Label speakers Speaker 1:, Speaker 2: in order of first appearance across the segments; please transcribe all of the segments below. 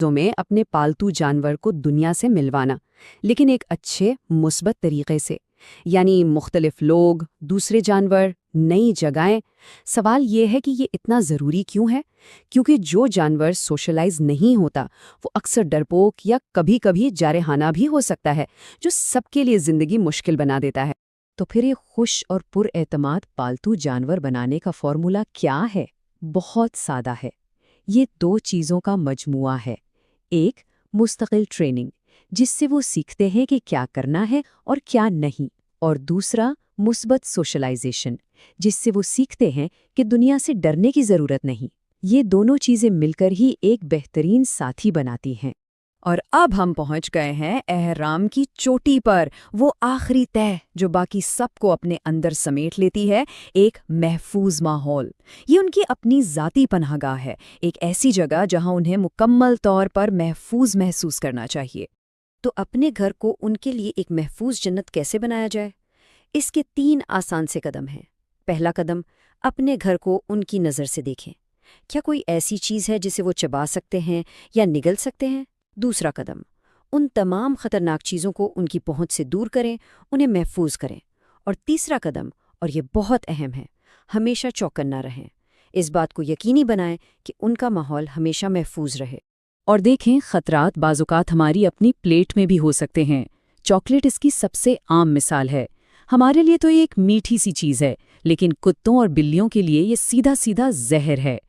Speaker 1: में अपने पालतू जानवर को दुनिया से मिलवाना, लेकिन एक अच्छे मुस्बत तरीके से, यानी मुख्तलिफ लोग, दूसरे जानवर, नई जगहें। सवाल ये है कि ये इतना ज़रूरी क्यों है? क्योंकि जो जानवर सोशलाइज नहीं होता वो अक्सर डरपोक या कभी-कभी जारहाना भी हो सकता है, जो सबके लिए ज़िंदगी मुश्किल बना देता है।
Speaker 2: तो फिर ये खुश और पुरएतमाद पालतू जानवर बनाने का फॉर्मूला क्या है? बहुत सादा है। ये 2 चीज़ों का मजमुआ है। एक, मुस्तकिल ट्रेनिंग, जिससे वो सीखते हैं कि क्या करना है और क्या नहीं, और दूसरा, मुस्बत सोशलाइजेशन, जिससे वो सीखते हैं कि दुनिया से डरने की ज़रूरत नहीं। ये दोनों चीज़ें मिलकर ही एक बेहतरीन साथी बनाती हैं।
Speaker 1: और अब हम पहुंच गए हैं एहराम की चोटी पर, वो आखिरी तह जो बाकी सबको अपने अंदर समेट लेती है, एक महफूज माहौल। ये उनकी अपनी ज़ाती पनाहगाह है, एक ऐसी जगह जहां उन्हें मुकम्मल तौर पर महफूज महसूस करना चाहिए। तो अपने घर को उनके लिए एक महफूज जन्नत कैसे बनाया जाए? इसके 3 आसान से कदम हैं। पहला कदम, अपने घर को उनकी नज़र से देखें। क्या कोई ऐसी चीज़ है जिसे वो चबा सकते हैं या निगल सकते हैं? दूसरा कदम, उन तमाम खतरनाक चीज़ों को उनकी पहुंच से दूर करें, उन्हें महफूज करें। और तीसरा कदम, और ये बहुत अहम है, हमेशा चौकन्ना रहें। इस बात को यकीनी बनाएं कि उनका माहौल हमेशा महफूज रहे।
Speaker 2: और देखें, खतरात बाजुकात हमारी अपनी प्लेट में भी हो सकते हैं। चॉकलेट इसकी सबसे आम मिसाल है। हमारे लिए तो ये एक मीठी सी चीज़ है, लेकिन कुत्तों और बिल्लियों के लिए ये सीधा सीधा जहर है।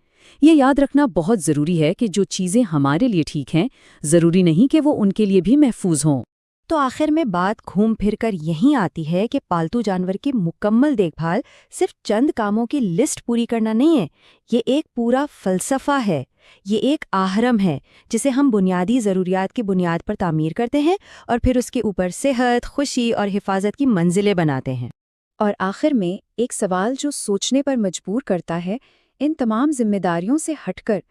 Speaker 2: ये याद रखना बहुत ज़रूरी है कि जो चीज़ें हमारे लिए ठीक हैं, ज़रूरी नहीं कि वो उनके लिए भी महफूज हों।
Speaker 3: तो आखिर में बात घूम फिर कर यहीं आती है कि पालतू जानवर की मुकम्मल देखभाल सिर्फ चंद कामों की लिस्ट पूरी करना नहीं है। ये एक पूरा फ़लसफ़ा है। ये एक आहरम है जिसे हम बुनियादी ज़रूरियात की बुनियाद पर तामीर करते हैं और फिर उसके ऊपर सेहत, खुशी और हिफाजत की मंजिलें बनाते हैं।
Speaker 2: और आखिर में एक सवाल जो सोचने पर मजबूर करता है, इन तमाम जिम्मेदारियों से हटकर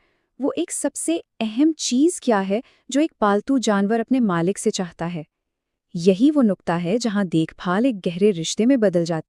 Speaker 2: वो एक सबसे अहम चीज़ क्या है जो एक पालतू जानवर अपने मालिक से चाहता है? यही वो नुक्ता है जहां देखभाल एक गहरे रिश्ते में बदल जाती है।